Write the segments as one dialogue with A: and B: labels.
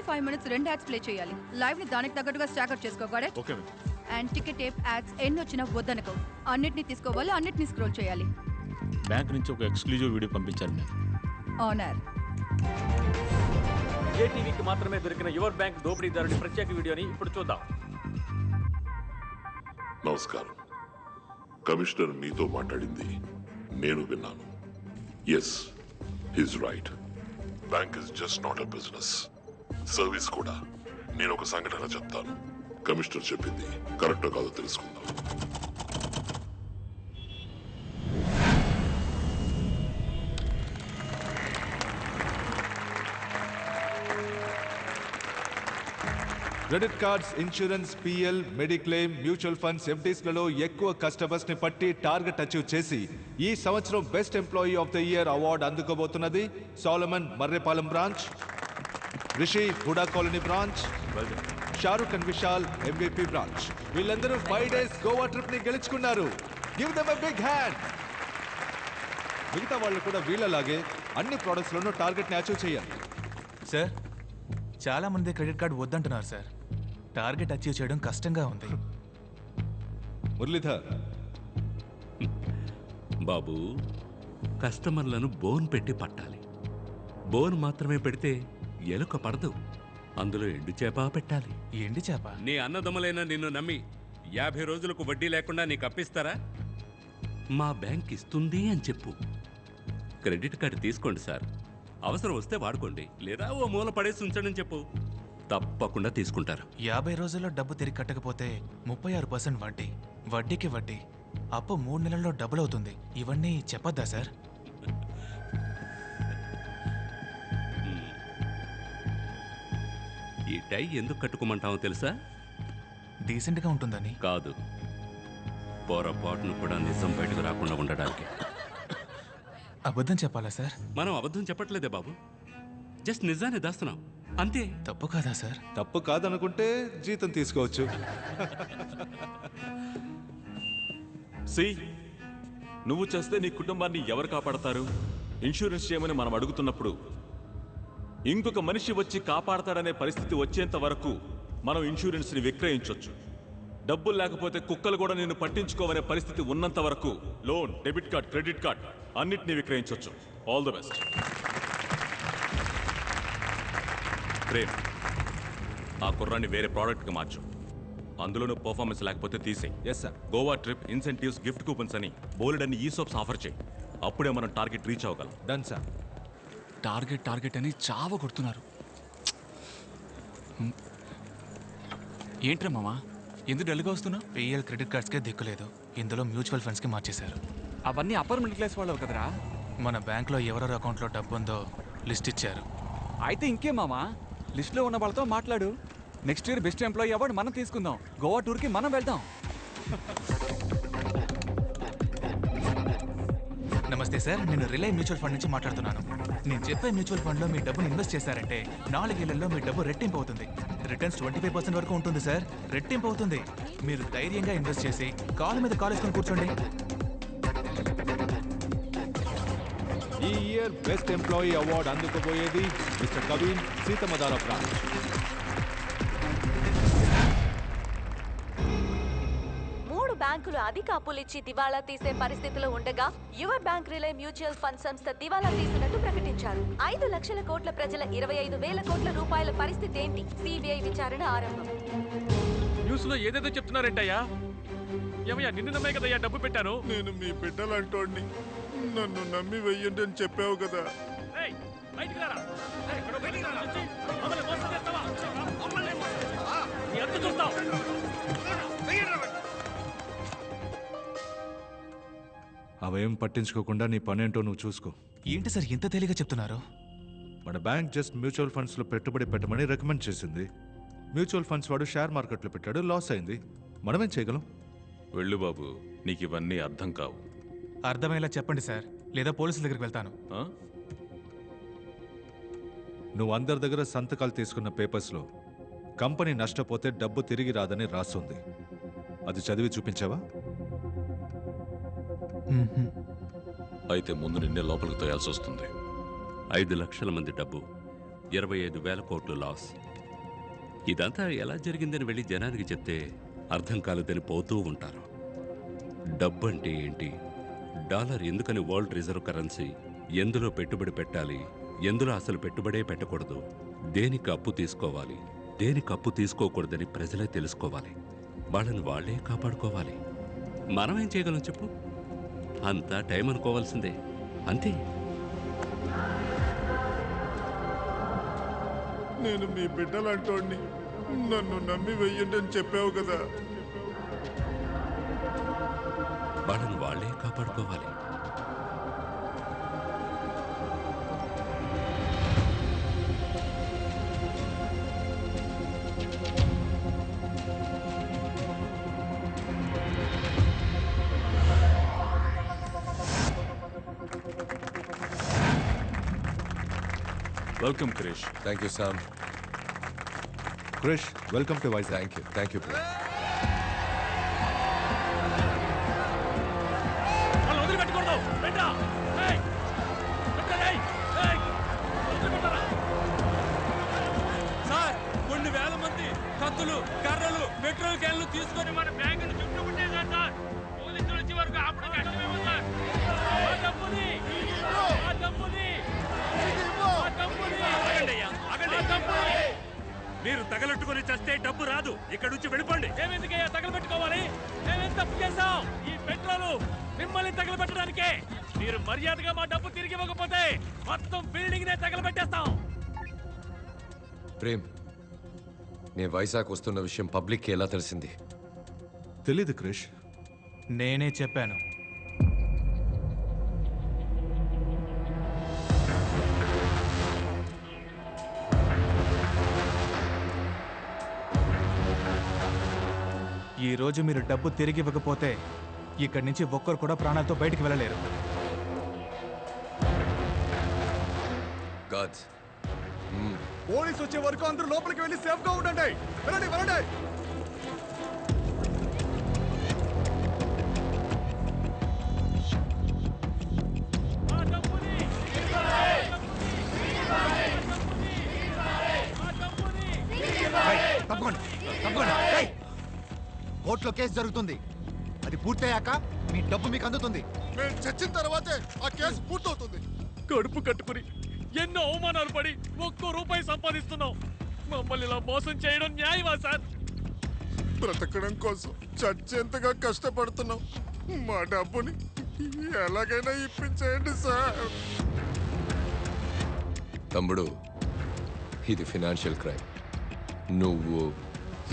A: 5 minutes 2 ads play చేయాలి. Live ని దానికి తగ్గట్టుగా స్టాకర్ చేసుకోవాలి.
B: Okay.
A: And ticket tape ads ఎన్ని వచ్చినా వద్దనుకో. అన్నిటిని తీసుకోవాలి, అన్నిటిని స్క్రోల్ చేయాలి.
B: బ్యాంక్ నుంచి ఒక ఎక్స్క్లూజివ్ వీడియో పంపించారు మ్యామ్.
A: ఆనర్.
C: ఏటీవీకి మాత్రమే దొరికిన యువర్ బ్యాంక్ దోపిడీదారుడి ప్రత్యేక వీడియోని ఇప్పుడు చూద్దాం.
D: నమస్కారం. కమిషనర్ మీతో మాట్లాడింది నేను విన్నాను. Yes, he's right. Bank is just not a business, service కూడా. నేను ఒక సంఘటన చెప్తాను. కమిషనర్ చెప్పింది కరెక్టో కాదో తెలుసుకుందాం.
E: Credit cards, insurance, PL, mediclaim, mutual funds, ఎఫ్డీస్లలో ఎక్కువ కస్టమర్స్ ని పట్టి టార్గెట్ అచీవ్ చేసి ఈ సంవత్సరం best employee of the year award అందుకోబోతున్నది Solomon Marripalem branch, Rishi Huda colony branch, Shahrukh and Vishal MVP branch. వీళ్ళందరూ 5 days గోవా ట్రిప్ ని గెలుచుకున్నారు. Give them a big hand. మిగతా వాళ్ళు కూడా వీళ్ళలాగే అన్ని ప్రొడక్ట్స్ లోనూ టార్గెట్ ని అచీవ్ చేయాలి.
F: సార్, చాలా మంది క్రెడిట్ కార్డు వద్దంటున్నారు సార్. టార్గెట్ అచీవ్ చేయడం కష్టంగా ఉంది.
E: మురళీధర్.
G: బాబు, కస్టమర్లను బోన్ పెట్టి పట్టాలి. బోన్ మాత్రమే పెడితే ఎలుక పడదు. అందులో ఎండు చేప పెట్టాలి.
F: ఎండు చేప?
G: నీ అన్నదమ్ములైన నిన్ను నమ్మి 50 రోజులకు వడ్డీ లేకుండా నీకు అప్పిస్తారా? మా బ్యాంక్ ఇస్తుంది అని చెప్పు. క్రెడిట్ కార్డు తీసుకోండి సార్, అవసరం వస్తే వాడుకోండి, లేదా ఓ మూల పడేసి ఉంచండి చెప్పు. తప్పకుండా తీసుకుంటారు.
F: 50 రోజుల్లో డబ్బు తిరిగి కట్టకపోతే 36% వడ్డీ, వడ్డీకి వడ్డీ, అప్పు 3 నెలల్లో డబుల్ అవుతుంది. ఇవన్నీ చెప్పొద్దా సార్?
G: ఈ టై ఎందుకు కట్టుకోమంటావో తెలుసా?
F: డీసెంట్గా ఉంటుందని
G: కాదు, పొరపాటును కూడా నిజం బయటకు రాకుండా ఉండడానికి.
F: అబద్ధం చెప్పాలా సార్?
G: మనం అబద్ధం చెప్పట్లేదే బాబు, జస్ట్ నిజాన్ని దాస్తున్నాం అంతే.
F: తప్పు కాదా సార్?
E: తప్పు కాదనుకుంటే జీతం తీసుకోవచ్చు.
B: సి, నువ్వు చేస్తే నీ కుటుంబాన్ని ఎవరు కాపాడతారు? ఇన్సూరెన్స్ చేయమని మనం అడుగుతున్నప్పుడు ఇంకొక మనిషి వచ్చి కాపాడతాడనే పరిస్థితి వచ్చేంత వరకు మనం ఇన్సూరెన్స్ని విక్రయించవచ్చు. డబ్బులు లేకపోతే కుక్కలు కూడా నిన్ను పట్టించుకోవనే పరిస్థితి ఉన్నంత వరకు loan, debit card, credit card అన్నిటినీ విక్రయించవచ్చు. All the best. ప్రేమ్, ఆ కుర్రాన్ని వేరే ప్రోడక్ట్కి మార్చు. అందులోనూ పర్ఫార్మెన్స్ లేకపోతే తీసేయి.
E: Yes sir.
B: Goa trip incentives, gift coupons అని బోలెడన్ని ఈసోప్స్ ఆఫర్ చేయి. అప్పుడే మనం టార్గెట్ రీచ్ అవ్వగలం.
E: Done sir.
H: టార్గెట్ అని చావ కొడుతున్నారు. ఏంట్రా మామా, ఎందుకు డల్గా వస్తున్నావు?
F: పిఎల్ క్రెడిట్ కార్డ్స్కే దిక్కులేదు, ఇందులో మ్యూచువల్ ఫండ్స్కి మార్చేశారు.
H: అవన్నీ అప్పర్ మిడిల్ క్లాస్ వాళ్ళు కదరా.
F: మన బ్యాంక్లో ఎవరెవరి అకౌంట్లో డబ్బు ఉందో లిస్ట్ ఇచ్చారు.
H: అయితే ఇంకేం మామా, లిస్ట్లో ఉన్న వాళ్ళతో మాట్లాడు. Next year best employee award మనం తీసుకుందాం. గోవా టూర్కి మనం వెళ్దాం.
F: నమస్తే సార్, నేను రిలే మ్యూచువల్ ఫండ్ నుంచి మాట్లాడుతున్నాను. నేను చెప్పే మ్యూచువల్ ఫండ్లో మీ డబ్బును ఇన్వెస్ట్ చేశారంటే 4 ఏళ్లలో మీ డబ్బు రెట్టింపు అవుతుంది. రిటర్న్స్ 25% వరకు ఉంటుంది సార్. రెట్టింపు అవుతుంది. మీరు ధైర్యంగా ఇన్వెస్ట్ చేసి కాలు మీద కాలు వేసుకొని కూర్చోండి.
E: ఈ ఇయర్ బెస్ట్ ఎంప్లాయీ అవార్డు అందుకోబోయేది మిస్టర్ కవిన్, సీతమదార బ్రాంచ్.
I: బ్యాంకులు అధిక అప్పులిచ్చి దివాళా తీసే పరిస్థితిలో ఉండగా యువర్ బ్యాంక్ రిలే మ్యూచువల్ ఫండ్ సంస్థ దివాళా తీసినట్టు ప్రకటించారు. 5 లక్షల కోట్ల ప్రజల 25,000 కోట్ల రూపాయల పరిస్థితి ఏంటి? సిబిఐ విచారణ ఆరంభం.
C: న్యూస్ లో ఏదేదో చెప్తున్నారేంటయ్యా? ఏమయ్యా, నిన్ను నమ్మే కదయ్యా డబ్బు పెట్టాను.
J: నేను మీ బిడ్డలంటోడిని, నన్ను నమ్మి వెయ్యండి అని చెప్పావు కదా.
E: అవేం పట్టించుకోకుండా నీ పనేంటో నువ్వు చూసుకో.
F: ఏంటి సార్ ఇంత తేలిగా చెప్తున్నారు?
E: మన బ్యాంక్ జస్ట్ మ్యూచువల్ ఫండ్స్లో పెట్టుబడి పెట్టమని రికమెండ్ చేసింది. మ్యూచువల్ ఫండ్స్ వాడు షేర్ మార్కెట్లో పెట్టాడు, లాస్ అయింది. మనమేం చేయగలం?
B: వెళ్ళు బాబు, నీకు ఇవన్నీ అర్థం కావు.
F: అర్థమయ్యేలా చెప్పండి సార్, లేదా పోలీసుల దగ్గరికి వెళ్తాను.
E: నువ్వు అందరి దగ్గర సంతకాలు తీసుకున్న పేపర్స్లో కంపెనీ నష్టపోతే డబ్బు తిరిగి రాదని రాస్తుంది. అది చదివి చూపించావా?
B: అయితే ముందు నిన్నే లోపలికి తోయాల్సి వస్తుంది.
G: 5 లక్షల మంది డబ్బు, 25,000 కోట్లు లాస్. ఇదంతా ఎలా జరిగిందని వెళ్ళి జనానికి చెప్తే అర్థం కాలేదని పోతూ ఉంటారు. డబ్బు అంటే ఏంటి, డాలర్ ఎందుకని వరల్డ్ రిజర్వ్ కరెన్సీ, ఎందులో పెట్టుబడి పెట్టాలి, ఎందులో అసలు పెట్టుబడే పెట్టకూడదు, దేనికి అప్పు తీసుకోవాలి, దేనికి అప్పు తీసుకోకూడదని ప్రజలే తెలుసుకోవాలి. వాళ్ళని వాళ్లే కాపాడుకోవాలి. మనం ఏం చేయగలం చెప్పు? అంతా టైం అనుకోవాల్సిందే, అంతే.
J: నేను మీ బిడ్డలంటోడిని, నన్ను నమ్మి వెయ్యండి అని చెప్పావు కదా.
G: వాళ్ళని వాళ్లే కాపాడుకోవాలి.
B: Welcome Krish.
K: Thank you Sam.
E: Krish, welcome to Vizag.
K: Thank you.
C: Sir, కొన్ని వేల మంది కత్తులు, కర్రలు, పెట్రోల్ క్యాన్లు తీసుకొని మన బ్యాంకును చుట్టుముట్టేశారు సార్. పోలీసులు వచ్చే వరకు అప్పుడు కష్టమేమో సార్. ఆ డబ్బుని
G: మీరు తగలెట్టుకుని చస్తే డబ్బు రాదు. ఇక్కడ నుంచి వెళ్ళిపోండి.
C: మేమెందుకయ్యా తగలబెట్టుకోవాలి? మేమేం తప్పు చేశాం? ఈ పెట్రోలు మిమ్మల్ని తగలబెట్టడానికే. మీరు మర్యాదగా మా డబ్బు తిరిగి ఇవ్వకపోతే మొత్తం బిల్డింగ్ నే తగలబెట్టేస్తాం.
K: ప్రేమ్, నేను వైజాగ్ వస్తున్న విషయం పబ్లిక్కి ఎలా తెలిసింది?
E: తెలీదు క్రిష్.
F: నేనే చెప్పాను. ఈ రోజు మీరు డబ్బు తిరిగి ఇవ్వకపోతే ఇక్కడి నుంచి ఒక్కరు కూడా ప్రాణాలతో బయటికి వెళ్ళలేరు.
K: గాడ్స్,
H: పోలీసు వచ్చే వరకు అందరూ లోపలికి వెళ్ళి సేఫ్ గా ఉండండి. వెళ్ళండి.
L: కోర్టులో కేసు జరుగుతుంది. అది పూర్తయ్యాక మీ డబ్బు మీకు అందుతుంది.
J: మేము చచ్చిన తర్వాతే ఆ కేసు పూర్తవుతుంది.
C: కడుపు కట్టుకుని ఎన్నో అవమానాలు పడి ₹1 సంపాదిస్తున్నాం. మమ్మల్ని ఇలా మోసం చేయడం న్యాయమా సార్?
J: బ్రతకడం కోసం చచ్చేంతగా కష్టపడుతున్నాం. మా డబ్బుని ఎలాగైనా ఇప్పించేయండి సార్.
K: తమ్ముడు, ఇది ఫినాన్షియల్ క్రైమ్. నువ్వు,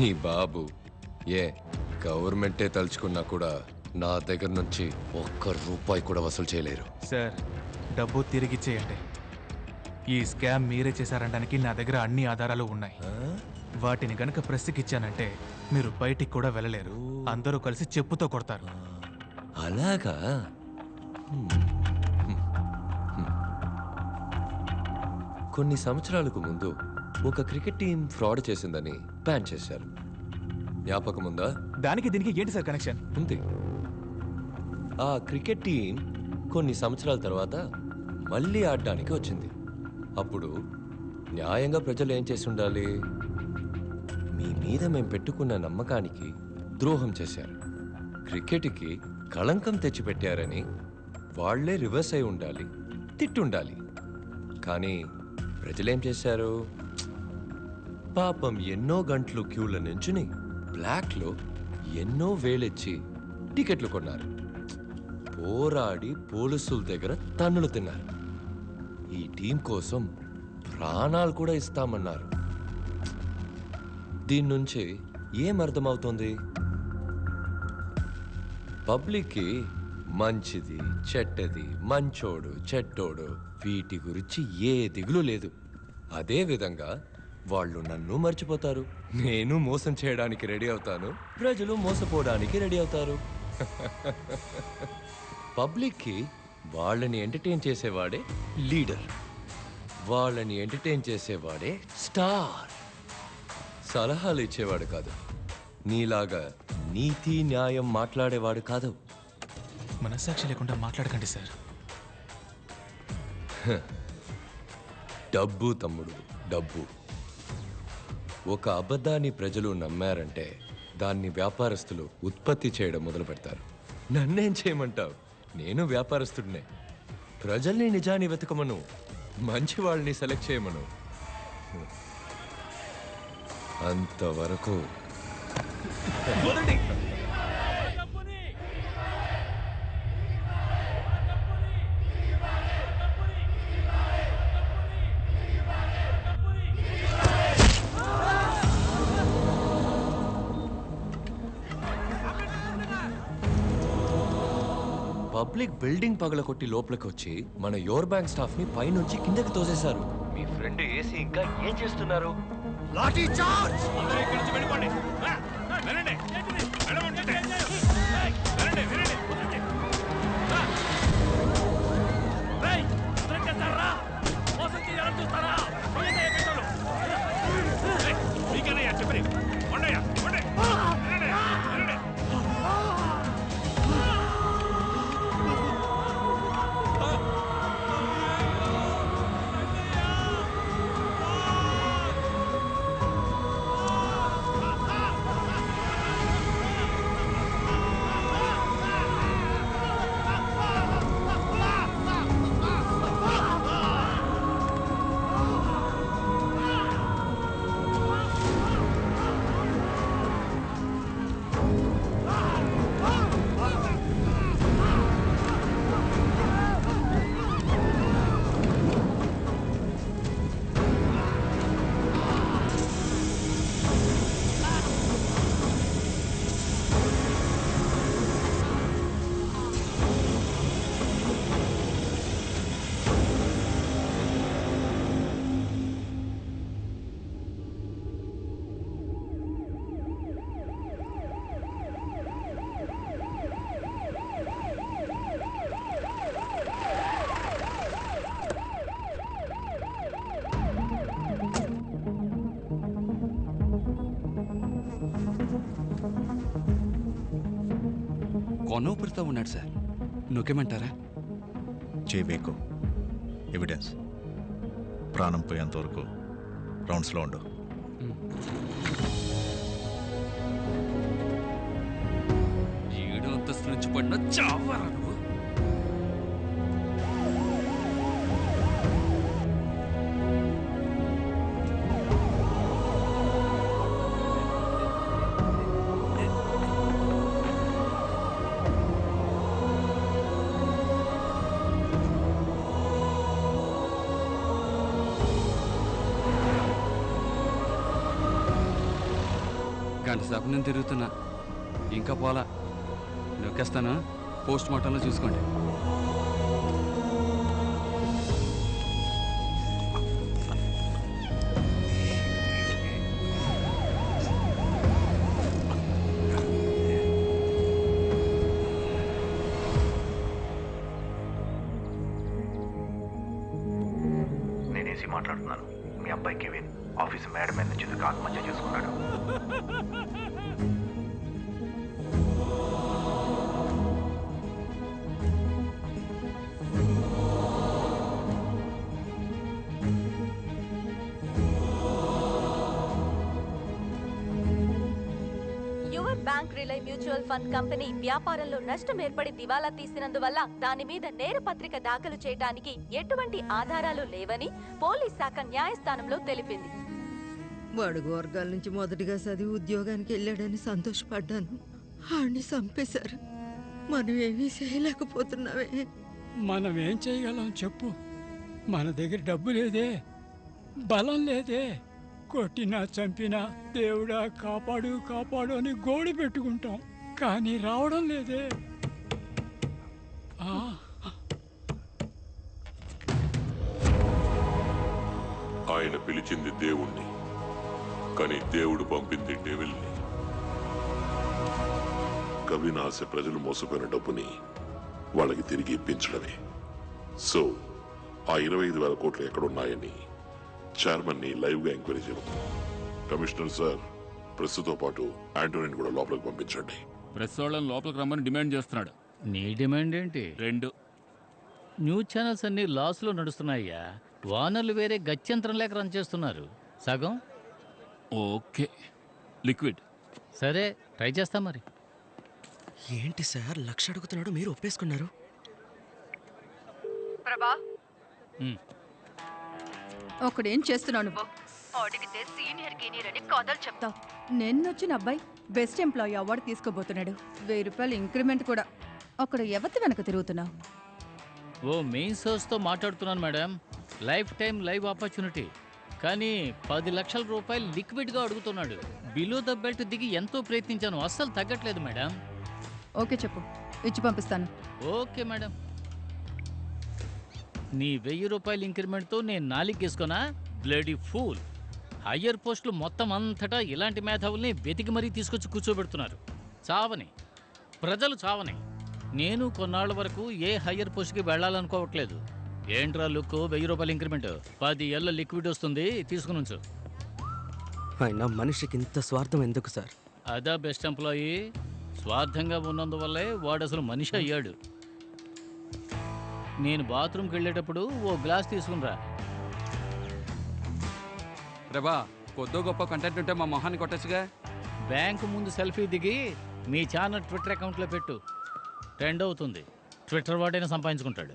K: నీ బాబు, గవర్నమెంటే తలుచుకున్నా కూడా నా దగ్గర నుంచి ₹1 కూడా వసూలు చేయలేరు.
F: సార్, డబ్బు తిరిగిచ్చేయండి. ఈ స్కామ్ మీరే చేశారనడానికి నా దగ్గర అన్ని ఆధారాలు ఉన్నాయి. వాటిని గనక ప్రెస్కి మీరు బయటికి కూడా వెళ్ళలేరు. అందరూ కలిసి చెప్పుతో కొడతారు.
K: అలాగా? కొన్ని సంవత్సరాలకు ముందు ఒక క్రికెట్ టీం ఫ్రాడ్ చేసిందని బ్యాన్ చేశారు. జ్ఞాపకం ఉందా?
F: దానికి దీనికి ఏంటి సార్ కనెక్షన్?
K: ఉంది. ఆ క్రికెట్ టీం కొన్ని సంవత్సరాల తర్వాత మళ్ళీ ఆడడానికి వచ్చింది. అప్పుడు న్యాయంగా ప్రజలు ఏం చేసి ఉండాలి? మీ మీద మేము పెట్టుకున్న నమ్మకానికి ద్రోహం చేశారు, క్రికెట్కి కళంకం తెచ్చిపెట్టారని వాళ్లే రివర్స్ అయి ఉండాలి, తిట్టుండాలి. కానీ ప్రజలేం చేశారు? పాపం ఎన్నో గంటలు క్యూల నుంచుని బ్లాక్లో ఎన్నో వేలెచ్చి టికెట్లు కొన్నారు. పోరాడి పోలీసుల దగ్గర తన్నులు తిన్నారు. ఈ టీం కోసం ప్రాణాలు కూడా ఇస్తామన్నారు. దీని నుంచి ఏం అర్థమవుతుంది? పబ్లిక్కి మంచిది, చెడ్డది, మంచోడు, చెట్టోడు వీటి గురించి ఏ దిగులు లేదు. అదే విధంగా వాళ్ళు నన్ను మర్చిపోతారు. నేను మోసం చేయడానికి రెడీ అవుతాను, ప్రజలు మోసపోవడానికి రెడీ అవుతారు. పబ్లిక్కి వాళ్ళని ఎంటర్టైన్ చేసేవాడే లీడర్, వాళ్ళని ఎంటర్టైన్ చేసేవాడే స్టార్. సలహాలు ఇచ్చేవాడు కాదు, నీలాగా నీతి న్యాయం మాట్లాడేవాడు కాదు.
F: మనస్సాక్షి లేకుండా మాట్లాడకండి సార్.
K: డబ్బు తమ్ముడు, డబ్బు. ఒక అబద్ధాన్ని ప్రజలు నమ్మారంటే దాన్ని వ్యాపారస్తులు ఉత్పత్తి చేయడం మొదలు పెడతారు. నన్నేం చేయమంటావు? నేను వ్యాపారస్తుడినే. ప్రజల్ని నిజాన్ని వెతకమను, మంచి వాళ్ళని సెలెక్ట్ చేయమను. అంతవరకు పబ్లిక్ బిల్డింగ్ పగలకొట్టి లోపలికి వచ్చి మన యోర్ బ్యాంక్ స్టాఫ్ ని పైనుంచి కిందకి తోసేశారు. మీ ఫ్రెండ్ ఏసీ ఇంకా ఏం చేస్తున్నారు?
L: లాఠీ చార్జ్!
C: అందరూ ఇక్కడి నుంచి వెళ్ళిపోండి. వెళ్ళండి. వెళ్ళమంటే. వెళ్ళండి. వెళ్ళండి. రేయ్, అందరం చేస్తారా? మోసం చేయాలని చూస్తారా? పోయేదే పెట్టాలి. మీకనయ్యా చెప్పని. ఉండయ్యా. ఉండే. వెళ్ళండి. వెళ్ళండి.
M: కొనూపిరితో ఉన్నాడు సార్. నొక్కేమంటారా?
J: చేయబేకు ఎవిడెన్స్ ప్రాణం పోయేంత వరకు రౌండ్స్లో ఉండు.
M: ఏడు అంతస్తు నుంచి పడిన చావరా నువ్వు. గంట సేపు నేను తిరుగుతున్నా, ఇంకా పోలా. నొక్కేస్తాను, పోస్ట్ మార్టంలో చూసుకోండి.
N: నేనేసి మాట్లాడుతున్నాను. మీ అబ్బాయి కెవిన్ ఆఫీస్ మేడం మీద నుంచి ఆత్మహత్య చేసుకున్నాడు.
I: యువర్ బ్యాంక్ రిలే మ్యూచువల్ ఫండ్ కంపెనీ వ్యాపారంలో నష్టం ఏర్పడి దివాలా తీసినందువల్ల దాని మీద నేరపత్రిక దాఖలు చేయడానికి ఎటువంటి ఆధారాలు లేవని పోలీస్ శాఖ న్యాయస్థానంలో తెలిపింది.
O: బడుగు వర్గాల నుంచి మొదటిగా చదివి ఉద్యోగానికి వెళ్ళాడని సంతోషపడ్డాను. ఆడిని చంపేశారు. మనం ఏమీ చేయలేకపోతున్నావే.
P: మనం ఏం చేయగలం చెప్పు? మన దగ్గర డబ్బు లేదే, బలం లేదే. కొట్టినా చంపినా దేవుడా కాపాడు కాపాడు అని గోడు పెట్టుకుంటాం, కానీ రావడం లేదే.
D: ఆయన పిలిచింది దేవుణ్ణి, కానీ దేవుడు పంపింది డెవిల్ని. కవినాశ ప్రజలు మోసపోయిన డబ్బుని వాళ్ళకి తిరిగి ఇప్పించడమే. సో ఆ 25,000 కోట్లు ఎక్కడున్నాయని చైర్మన్ ని లైవ్ గా ఎంక్వైరీ చేయబోతున్నాం. కమిషనర్ సార్, ప్రెస్ తో పాటు ఆంటోనీని కూడా లోపలికి పంపించండి.
C: ప్రెస్ వాళ్ళని లోపలికి రమ్మని డిమాండ్ చేస్తున్నాడు.
Q: నీ డిమాండ్ ఏంటి?
C: 2
Q: న్యూస్ ఛానల్స్ అన్ని లాస్లో నడుస్తున్నాయ్యా. వానర్లు వేరే గత్యంతరం లేక రన్ చేస్తున్నారు. సగం ఓకే లిక్విడ్ సరే ట్రై చేస్తా మరి.
R: ఏంటి సార్ 1,00,000 అడుగుతున్నాడు, మీరు ఒప్పేసుకున్నారు?
A: ప్రభా ఒకడేం చేస్తున్నావు నువ్వు? అడిగితే సీనియర్ గీనియర్ అని కథలు చెప్తావు. నిన్నొచ్చిన అబ్బాయి బెస్ట్ ఎంప్లాయీ అవార్డు తీసుకోబోతున్నాడు. 1000 రూపాయలు ఇంక్రిమెంట్ కూడా. అక్కడ ఎవరి వెనక తిరుగుతున్నావు?
Q: ఓ మెయిన్ సోర్స్తో మాట్లాడుతున్నాను madam. Life time live opportunity. కానీ 10 లక్షల రూపాయలు లిక్విడ్గా అడుగుతున్నాడు. బిలో ద బెల్ట్ దిగి ఎంతో ప్రయత్నించాను, అస్సలు తగ్గట్లేదు మేడం.
A: ఓకే చెప్పు, ఇచ్చి పంపిస్తాను.
Q: Okay madam. నీ 1000 రూపాయల ఇంక్రిమెంట్తో నేను 4 గేసుకున్నా? Bloody fool. హయ్యర్ పోస్టులు మొత్తం అంతటా ఇలాంటి మేధావుల్ని వెతికి మరీ తీసుకొచ్చి కూర్చోబెడుతున్నారు. చావని ప్రజలు చావని. నేను కొన్నాళ్ళ వరకు ఏ హయ్యర్ పోస్ట్కి వెళ్ళాలనుకోవట్లేదు. ఏంట్రా లుక్, 1000 రూపాయల ఇంక్రిమెంట్, 10 ఏళ్ళ లిక్విడ్ వస్తుంది, తీసుకుని ఉంచు.
R: అయినా మనిషికి ఇంత స్వార్థం ఎందుకు సార్?
Q: అదా బెస్ట్ ఎంప్లాయీ. స్వార్థంగా ఉన్నందువల్లే వాడు అసలు మనిషి అయ్యాడు. నేను బాత్రూమ్కి వెళ్ళేటప్పుడు ఓ గ్లాస్ తీసుకునిరా.
M: ప్రభా కొద్దో గొప్ప కంటెంట్ ఉంటే మా మొహాన్ని కొట్టచ్చుగా.
Q: బ్యాంకు ముందు సెల్ఫీ దిగి మీ ఛానల్ ట్విట్టర్ అకౌంట్లో పెట్టు. ట్రెండ్ అవుతుంది. ట్విట్టర్ వాడైనా సంపాదించుకుంటాడు.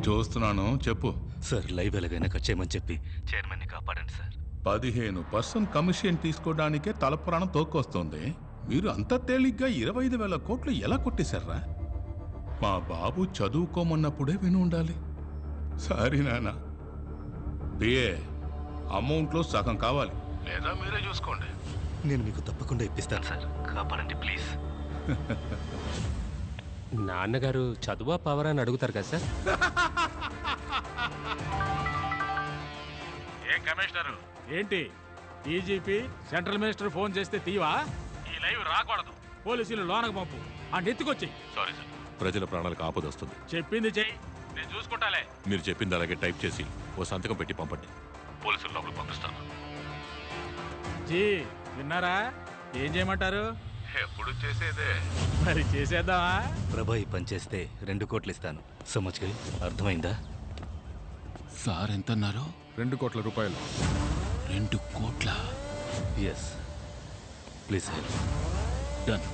S: చూస్తున్నాను, చెప్పు.
T: సార్ లైవ్ ఎలాగైనా కట్ చేయమని చెప్పి చైర్మన్ని కాపాడండి సార్.
S: 15% కమిషన్ తీసుకోవడానికే తలపురాణం తోక్కొస్తుంది. మీరు అంత తేలిగ్గా 25,000 కోట్లు ఎలా కొట్టేశారా? మా బాబు చదువుకోమన్నప్పుడే విని ఉండాలి. సారీ నాన్న. బిఏ అమౌంట్లో సగం కావాలి, లేదా మీరే చూసుకోండి.
T: నేను మీకు తప్పకుండా ఇప్పిస్తాను సార్, కాపాడండి ప్లీజ్.
U: నాన్నగారు చదువా పవరా అని అడుగుతారు కదా సార్.
C: ఏం కమిషనరు, ఏంటి డీజీపీ సెంట్రల్ మినిస్టర్ ఫోన్ చేస్తే తీవా? ఈ లైవ్ రాకూడదు. పోలీసులు లోనకు పంపు, ఆ నెత్తుకొచ్చి.
S: సారీ సార్, ప్రజల ప్రాణాలకు ఆపద వస్తుంది.
C: చెప్పింది చెయ్యి, నేను చూసుకుంటాలే.
S: మీరు చెప్పింది అలాగే టైప్ చేసి ఓ సంతకం పెట్టి పంపండి. పోలీసులు లోపలికి పంపిస్తాను.
C: జీ విన్నారా? ఏం చేయమంటారు?
S: ఎప్పుడు చేసేదే.
C: మరి చేసేద్దామా?
T: ప్రభా ఈ పని చేస్తే 2 కోట్లు ఇస్తాను. సమజ్కి అర్థమైందా?
S: సార్ ఎంత అన్నారు?
T: 2 కోట్ల రూపాయలు.
S: 2 కోట్ల?
T: Yes, please help.
S: డన్.